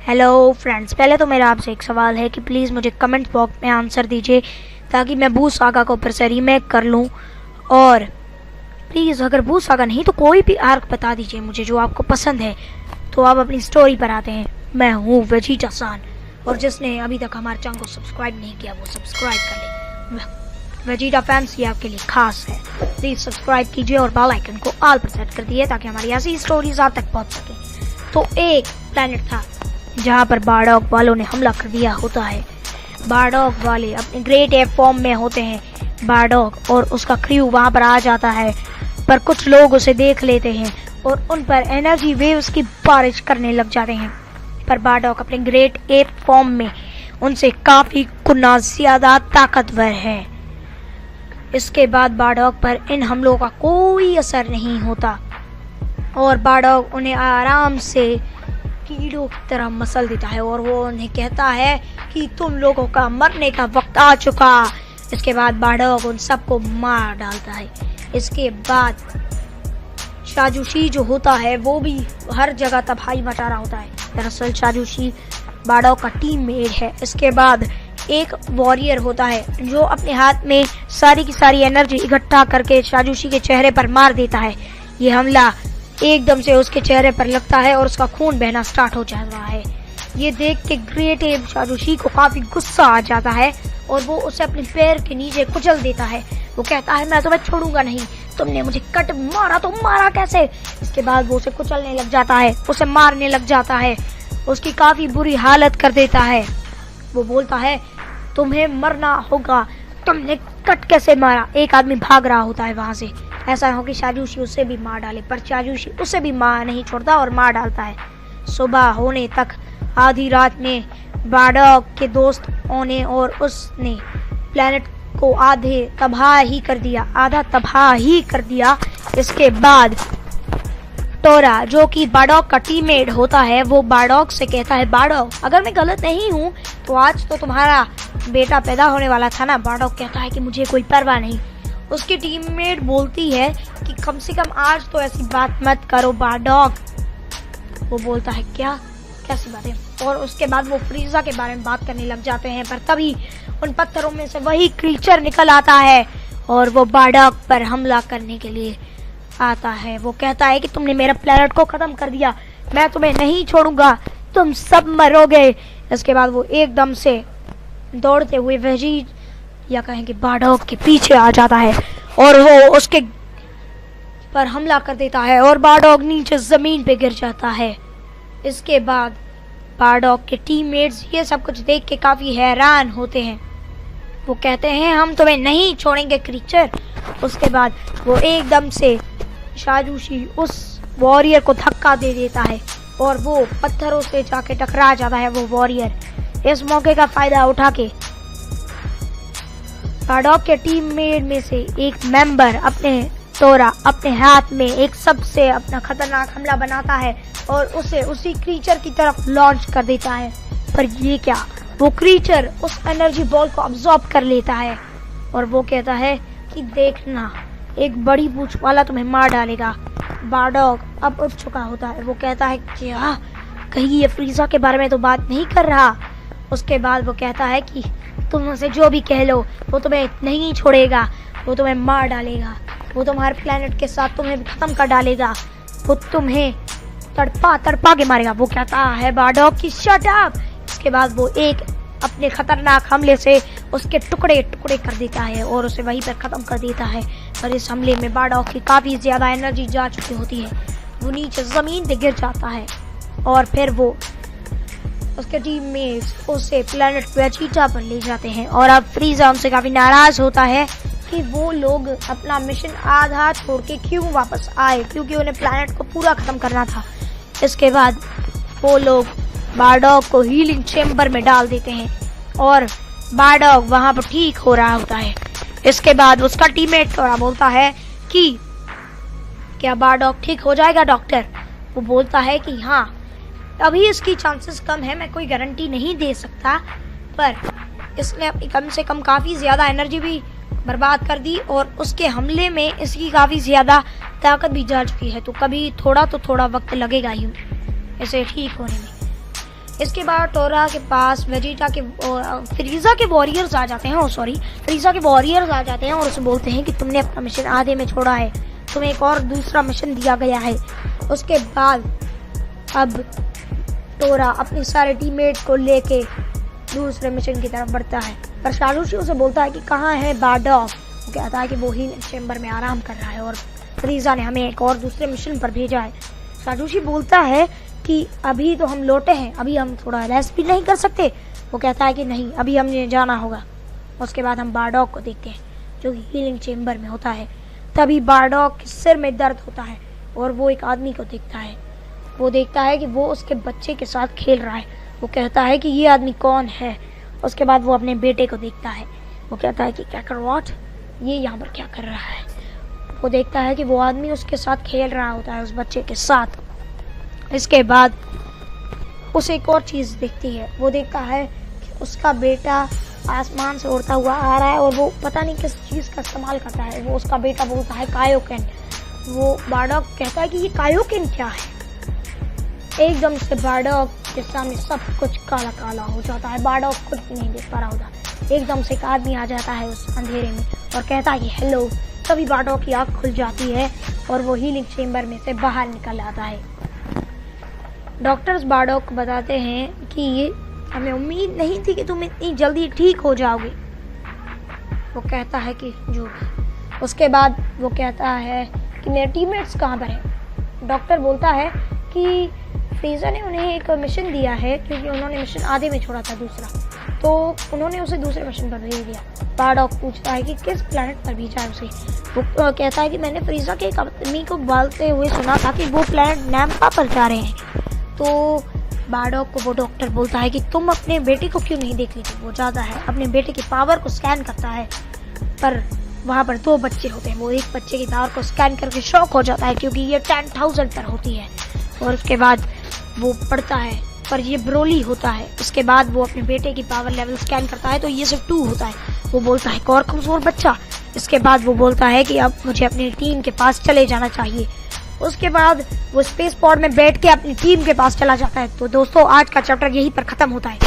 Hello friends, पहले तो मेरा आपसे एक सवाल है कि प्लीज़ मुझे कमेंट बॉक्स में आंसर दीजिए ताकि मैं बू सागा को फिर से रीमेक कर लूँ। और प्लीज़ अगर बू सागा नहीं तो कोई भी आर्क बता दीजिए मुझे जो आपको पसंद है। तो आप अपनी स्टोरी पर आते हैं। मैं हूँ वेजिटा सान, और जिसने अभी तक हमारे चैनल को सब्सक्राइब नहीं किया वो सब्सक्राइब कर ले। वेजिटा फैंस ये आपके लिए खास है। प्लीज़ सब्सक्राइब कीजिए और बेल आइकन को ऑल पर सेट कर दिए ताकि हमारी ऐसी स्टोरीज आप तक पहुँच सके। तो एक प्लेनेट था जहाँ पर बारडॉग वालों ने हमला कर दिया होता है। बारडॉग वाले अपने ग्रेट एप फॉर्म में होते हैं। बारडॉग और उसका क्रू वहाँ पर आ जाता है, पर कुछ लोग उसे देख लेते हैं और उन पर एनर्जी वेव्स की बारिश करने लग जाते हैं। पर बारडॉग अपने ग्रेट एप फॉर्म में उनसे काफ़ी गुना ज़्यादा ताकतवर है। इसके बाद बारडॉग पर इन हमलों का कोई असर नहीं होता और बारडॉग उन्हें आराम से कीड़ों की तरह मसल देता है और वो उन्हें कहता है कि तुम लोगों का मरने का वक्त आ चुका। इसके बाद बारडॉग उन सबको मार डालता है। इसके बाद शाजूशी जो होता है वो भी हर जगह तबाही मचा रहा होता है। दरअसल शाजूशी बारडॉग का टीममेट है। इसके बाद एक वॉरियर होता है जो अपने हाथ में सारी की सारी एनर्जी इकट्ठा करके शाजूशी के चेहरे पर मार देता है। ये हमला एकदम से उसके चेहरे पर लगता है और उसका खून बहना स्टार्ट हो जाता है। ये देख के ग्रेट एप शाजूशी को काफी गुस्सा आ जाता है और वो उसे अपने पैर के नीचे कुचल देता है। वो कहता है मैं तुम्हें छोड़ूंगा नहीं, तुमने मुझे कट मारा तो मारा कैसे। इसके बाद वो उसे कुचलने लग जाता है, उसे मारने लग जाता है, उसकी काफी बुरी हालत कर देता है। वो बोलता है तुम्हें मरना होगा, तुमने कट कैसे मारा। एक आदमी भाग रहा होता है वहां से। ऐसा हो कि शाजूशी उसे भी मार डाले, पर शाजूशी उसे भी मार नहीं छोड़ता और मार डालता है। सुबह होने तक आधी रात में बारडॉग के दोस्त आने और उसने प्लेनेट को आधा तबाह ही कर दिया। इसके बाद टोरा जो कि बारडॉग का टीममेट होता है वो बारडॉग से कहता है बारडॉग अगर मैं गलत नहीं हूँ तो आज तो तुम्हारा बेटा पैदा होने वाला था ना। बारडॉग कहता है कि मुझे कोई परवाह नहीं। उसकी टीममेट बोलती है कि कम से कम आज तो ऐसी बात मत करो बारडॉग। वो बोलता है क्या कैसी बातें। और उसके बाद वो फ्रीजा के बारे में बात करने लग जाते हैं, पर तभी उन पत्थरों में से वही क्रीचर निकल आता है और वो बारडॉग पर हमला करने के लिए आता है। वो कहता है कि तुमने मेरा प्लेनेट को खत्म कर दिया, मैं तुम्हें नहीं छोड़ूंगा, तुम सब मरोगे। इसके बाद वो एकदम से दौड़ते हुए वेजी या कहें कि बारडॉग के पीछे आ जाता है और वो उसके पर हमला कर देता है और बारडॉग नीचे जमीन पे गिर जाता है। इसके बाद बारडॉग के टीममेट्स ये सब कुछ देख के काफी हैरान होते हैं। वो कहते हैं हम तुम्हें नहीं छोड़ेंगे क्रीचर। उसके बाद वो एकदम से शाजूशी उस वॉरियर को धक्का दे देता है और वो पत्थरों से जाके टकरा जाता है। वो वॉरियर इस मौके का फायदा उठा के बारडॉग के टीममेट में से एक मेंबर अपने हाथ में एक सबसे अपना खतरनाक हमला बनाता है और उसे उसी क्रीचर की तरफ लॉन्च कर देता है। पर ये क्या, वो क्रीचर उस एनर्जी बॉल को अब्सॉर्ब कर लेता है और वो कहता है कि देखना एक बड़ी पूंछ वाला तुम्हें मार डालेगा। बारडॉग अब उठ चुका होता है। वो कहता है क्या कहीं ये फ्रीजा के बारे में तो बात नहीं कर रहा। उसके बाद वो कहता है कि तुम उसे जो भी कह लो वो तुम्हें नहीं छोड़ेगा, वो तुम्हें मार डालेगा, वो तुम्हारे प्लेनेट के साथ तुम्हें भी खत्म कर डालेगा, वो तुम्हें तड़पा के मारेगा। वो कहता है बारडॉग की शट अप। इसके बाद वो एक अपने खतरनाक हमले से उसके टुकड़े टुकड़े कर देता है और उसे वहीं पर खत्म कर देता है। पर इस हमले में बारडॉग की काफी ज्यादा एनर्जी जा चुकी होती है। वो नीचे जमीन पे गिर जाता है और फिर वो उसके टीममेट्स उसे प्लेनेट वेजिटा पर ले जाते हैं और अब फ्रीजा उनसे काफी नाराज होता है कि वो लोग अपना मिशन आधा छोड़ के क्यों वापस आए, क्योंकि उन्हें प्लेनेट को पूरा खत्म करना था। इसके बाद वो लोग बारडॉग को हीलिंग चेम्बर में डाल देते हैं और बारडॉग वहां पर ठीक हो रहा होता है। इसके बाद उसका टीममेट थोड़ा बोलता है कि क्या बारडॉग ठीक हो जाएगा डॉक्टर। वो बोलता है कि हाँ अभी इसकी चांसेस कम है, मैं कोई गारंटी नहीं दे सकता, पर इसने अपनी कम से कम काफ़ी ज़्यादा एनर्जी भी बर्बाद कर दी और उसके हमले में इसकी काफ़ी ज़्यादा ताकत भी जा चुकी है, तो कभी थोड़ा वक्त लगेगा ही इसे ठीक होने में। इसके बाद टोरा के पास वेजिटा के फ्रीजा के वॉरियर्स आ जाते हैं। फ्रीजा के वॉरियर्स आ जाते हैं और उसे बोलते हैं कि तुमने अपना मिशन आधे में छोड़ा है, तुम्हें एक और दूसरा मिशन दिया गया है। उसके बाद अब टोरा अपने सारे टीममेट को लेके दूसरे मिशन की तरफ बढ़ता है, पर शारूशी उसे बोलता है कि कहाँ है बारडॉक। वो कहता है कि वो हीलिंग चेम्बर में आराम कर रहा है और फ्रीजा ने हमें एक और दूसरे मिशन पर भेजा है। शारूशी बोलता है कि अभी तो हम लौटे हैं, अभी हम थोड़ा रेस्ट भी नहीं कर सकते। वो कहता है कि नहीं, अभी हमें जाना होगा। उसके बाद हम बारडॉक को देखते हैं जो कि हीलिंग चेम्बर में होता है। तभी बारडॉक के सिर में दर्द होता है और वो एक आदमी को देखता है। वो देखता है कि वो उसके बच्चे के साथ खेल रहा है। वो कहता है कि ये आदमी कौन है। उसके बाद वो अपने बेटे को देखता है। वो कहता है कि क्रैकर व्हाट, ये यहाँ पर क्या कर रहा है। वो देखता है कि वो आदमी उसके साथ खेल रहा होता है, उस बच्चे के साथ। इसके बाद उसे एक और चीज़ दिखती है। वो देखता है कि उसका बेटा आसमान से उड़ता हुआ आ रहा है और वो पता नहीं किस चीज़ का इस्तेमाल करता है। वो उसका बेटा बोलता है कायोकेन। वो बारडॉक कहता है कि ये कायोकेन क्या है। एकदम से बारडॉक के सामने सब कुछ काला काला हो जाता है। बारडॉक कुछ भी नहीं देख पा रहा होता। एकदम से एक आदमी आ जाता है उस अंधेरे में और कहता है कि हेलो। तभी बारडॉक की आँख खुल जाती है और वो हीलिंग चेम्बर में से बाहर निकल आता है। डॉक्टर्स बारडॉक को बताते हैं कि ये हमें उम्मीद नहीं थी कि तुम इतनी जल्दी ठीक हो जाओगे। वो कहता है कि जो भी। उसके बाद वो कहता है कि मेरे टीममेट्स कहाँ पर हैं। डॉक्टर बोलता है कि फ्रीजा ने उन्हें एक मिशन दिया है क्योंकि उन्होंने मिशन आधे में छोड़ा था दूसरा, तो उन्होंने उसे दूसरे मिशन पर भेज दिया। बारडॉक पूछता है कि किस प्लेनेट पर भेजा है उसे। वो कहता है कि मैंने फ्रीजा के एक आदमी को बोलते हुए सुना था कि वो प्लेनेट नैम्पा पर जा रहे हैं। तो बारडॉक को वो डॉक्टर बोलता है कि तुम अपने बेटे को क्यों नहीं देख लेते। वो जाता है, अपने बेटे की पावर को स्कैन करता है, पर वहाँ पर 2 बच्चे होते हैं। वो एक बच्चे की पावर को स्कैन करके शॉक हो जाता है क्योंकि ये 10,000 पर होती है। और उसके बाद वो पढ़ता है, पर ये ब्रोली होता है। उसके बाद वो अपने बेटे की पावर लेवल स्कैन करता है तो ये सिर्फ 2 होता है। वो बोलता है और कमजोर बच्चा। इसके बाद वो बोलता है कि अब मुझे अपनी टीम के पास चले जाना चाहिए। उसके बाद वो स्पेस पॉड में बैठ के अपनी टीम के पास चला जाता है। तो दोस्तों, आज का चैप्टर यहीं पर खत्म होता है।